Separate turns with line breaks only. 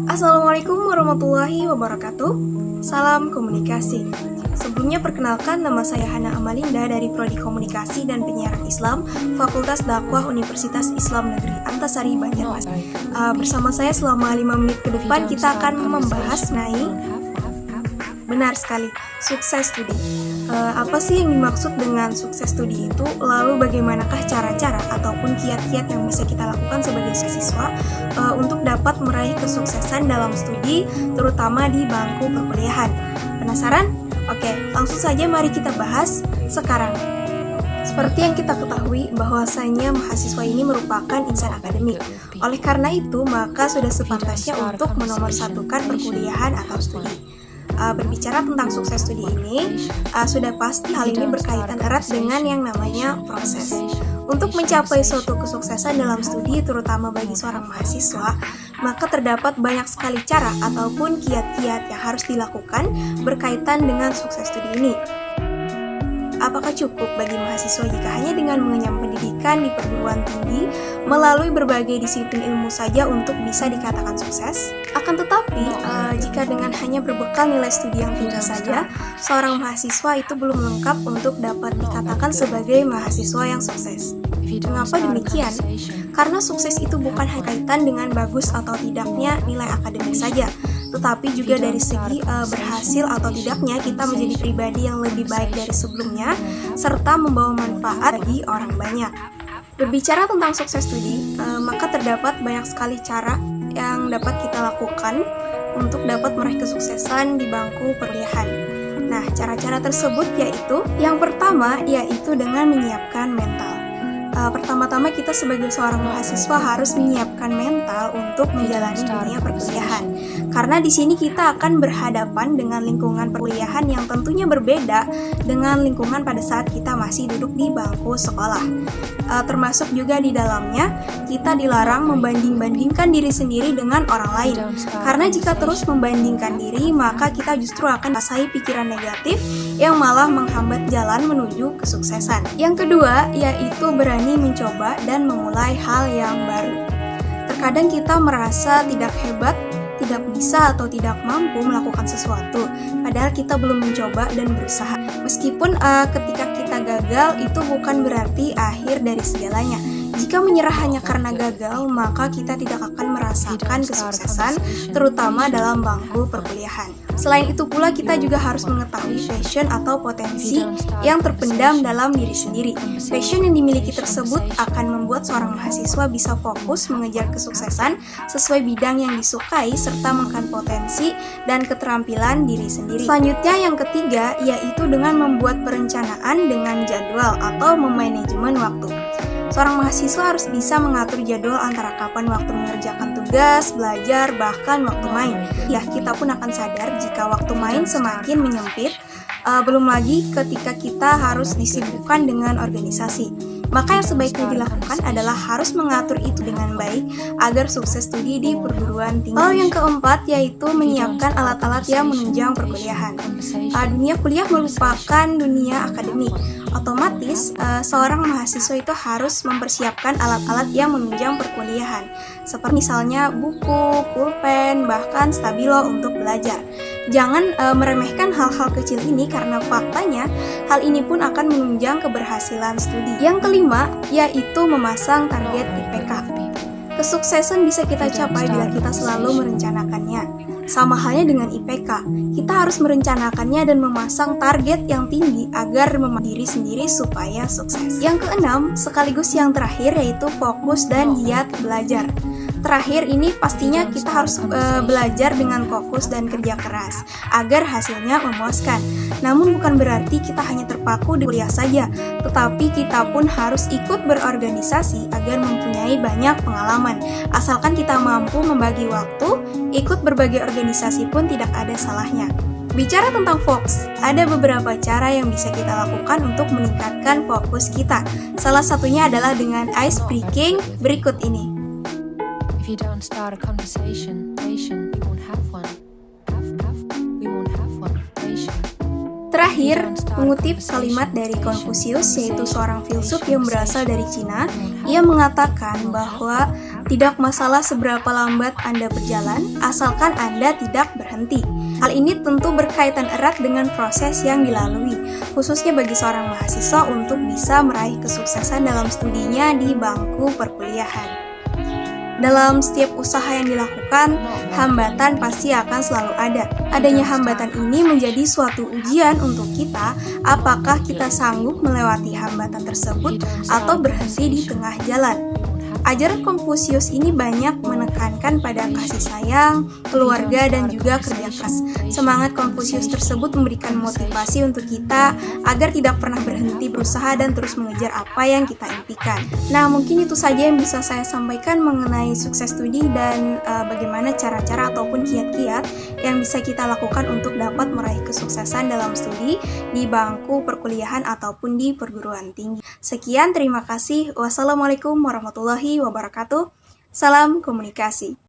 Assalamualaikum warahmatullahi wabarakatuh. Salam komunikasi. Sebelumnya perkenalkan, nama saya Hana Amalinda dari Prodi Komunikasi dan Penyiaran Islam, Fakultas Dakwah Universitas Islam Negeri Antasari Banjarmasin. Bersama saya selama 5 menit ke depan kita akan membahas benar sekali, sukses studi. Apa sih yang dimaksud dengan sukses studi itu? Lalu bagaimanakah cara-cara ataupun kiat-kiat yang bisa kita lakukan sebagai siswa untuk dapat meraih kesuksesan dalam studi, terutama di bangku perkuliahan? Penasaran? Oke, langsung saja mari kita bahas sekarang. Seperti yang kita ketahui bahwasanya mahasiswa ini merupakan insan akademik. Oleh karena itu, maka sudah sepantasnya untuk menomorsatukan perkuliahan atau studi. Berbicara tentang sukses studi ini, sudah pasti hal ini berkaitan erat dengan yang namanya proses. Untuk mencapai suatu kesuksesan dalam studi, terutama bagi seorang mahasiswa, maka terdapat banyak sekali cara ataupun kiat-kiat yang harus dilakukan berkaitan dengan sukses studi ini. Apakah cukup bagi mahasiswa jika hanya dengan mengenyam pendidikan di perguruan tinggi melalui berbagai disiplin ilmu saja untuk bisa dikatakan sukses? Akan tetapi, jika dengan hanya berbekal nilai studi yang tinggi saja, seorang mahasiswa itu belum lengkap untuk dapat dikatakan sebagai mahasiswa yang sukses. Mengapa demikian? Karena sukses itu bukan hanya kaitan dengan bagus atau tidaknya nilai akademik saja, tetapi juga dari segi berhasil atau tidaknya kita menjadi pribadi yang lebih baik dari sebelumnya, serta membawa manfaat bagi orang banyak. Berbicara tentang sukses studi, maka terdapat banyak sekali cara yang dapat kita lakukan untuk dapat meraih kesuksesan di bangku perkuliahan. Nah, cara-cara tersebut yaitu, yang pertama yaitu dengan menyiapkan mental. Pertama-tama kita sebagai seorang mahasiswa harus menyiapkan mental untuk menjalani dunia perkuliahan. Karena di sini kita akan berhadapan dengan lingkungan perkuliahan yang tentunya berbeda dengan lingkungan pada saat kita masih duduk di bangku sekolah. Termasuk juga di dalamnya kita dilarang membanding-bandingkan diri sendiri dengan orang lain. Karena jika terus membandingkan diri, maka kita justru akan merasakan pikiran negatif yang malah menghambat jalan menuju kesuksesan. Yang kedua yaitu berani mencoba dan memulai hal yang baru. Terkadang kita merasa tidak hebat, tidak bisa atau tidak mampu melakukan sesuatu, padahal kita belum mencoba dan berusaha. Meskipun ketika kita gagal, itu bukan berarti akhir dari segalanya. Jika menyerah hanya karena gagal, maka kita tidak akan merasakan kesuksesan, terutama dalam bangku perkuliahan. Selain itu pula, kita juga harus mengetahui passion atau potensi yang terpendam dalam diri sendiri. Passion yang dimiliki tersebut akan membuat seorang mahasiswa bisa fokus mengejar kesuksesan sesuai bidang yang disukai, serta mengembangkan potensi dan keterampilan diri sendiri. Selanjutnya yang ketiga, yaitu dengan membuat perencanaan dengan jadwal atau memanajemen waktu. Seorang mahasiswa harus bisa mengatur jadwal antara kapan waktu mengerjakan tugas, belajar, bahkan waktu main. Ya, kita pun akan sadar jika waktu main semakin menyempit, belum lagi ketika kita harus disibukkan dengan organisasi. Maka yang sebaiknya dilakukan adalah harus mengatur itu dengan baik agar sukses studi di perguruan tinggi. Lalu yang keempat yaitu menyiapkan alat-alat yang menunjang perkuliahan. Dunia kuliah merupakan dunia akademik. Otomatis, seorang mahasiswa itu harus mempersiapkan alat-alat yang menunjang perkuliahan, seperti misalnya buku, pulpen, bahkan stabilo untuk belajar. Jangan meremehkan hal-hal kecil ini karena faktanya hal ini pun akan menunjang keberhasilan studi. Yang kelima, yaitu memasang target IPK. Kesuksesan bisa kita capai bila kita selalu merencanakannya. Sama halnya dengan IPK, kita harus merencanakannya dan memasang target yang tinggi agar diri sendiri supaya sukses. Yang keenam, sekaligus yang terakhir yaitu fokus dan giat belajar. Terakhir ini pastinya kita harus belajar dengan fokus dan kerja keras agar hasilnya memuaskan. Namun bukan berarti kita hanya terpaku di kuliah saja, tetapi kita pun harus ikut berorganisasi agar mempunyai banyak pengalaman. Asalkan kita mampu membagi waktu, ikut berbagai organisasi pun tidak ada salahnya. Bicara tentang fokus, ada beberapa cara yang bisa kita lakukan untuk meningkatkan fokus kita. Salah satunya adalah dengan ice breaking berikut ini.
If you don't start a conversation, we won't have one. We won't have one.
terakhir, mengutip kalimat dari Konfusius, yaitu seorang filsuf yang berasal dari Cina, ia mengatakan bahwa tidak masalah seberapa lambat Anda berjalan, asalkan Anda tidak berhenti. Hal ini tentu berkaitan erat dengan proses yang dilalui, khususnya bagi seorang mahasiswa untuk bisa meraih kesuksesan dalam studinya di bangku perkuliahan. Dalam setiap usaha yang dilakukan, hambatan pasti akan selalu ada. Adanya hambatan ini menjadi suatu ujian untuk kita, apakah kita sanggup melewati hambatan tersebut atau berhenti di tengah jalan. Ajaran Konfusius ini banyak menekankan pada kasih sayang, keluarga, dan juga kerja keras. Semangat Konfusius tersebut memberikan motivasi untuk kita agar tidak pernah berhenti berusaha dan terus mengejar apa yang kita impikan. Nah, mungkin itu saja yang bisa saya sampaikan mengenai sukses studi dan bagaimana cara-cara ataupun kiat-kiat yang bisa kita lakukan untuk dapat meraih kesuksesan dalam studi di bangku perkuliahan ataupun di perguruan tinggi. Sekian, terima kasih. Wassalamualaikum warahmatullahi wabarakatuh. Salam komunikasi.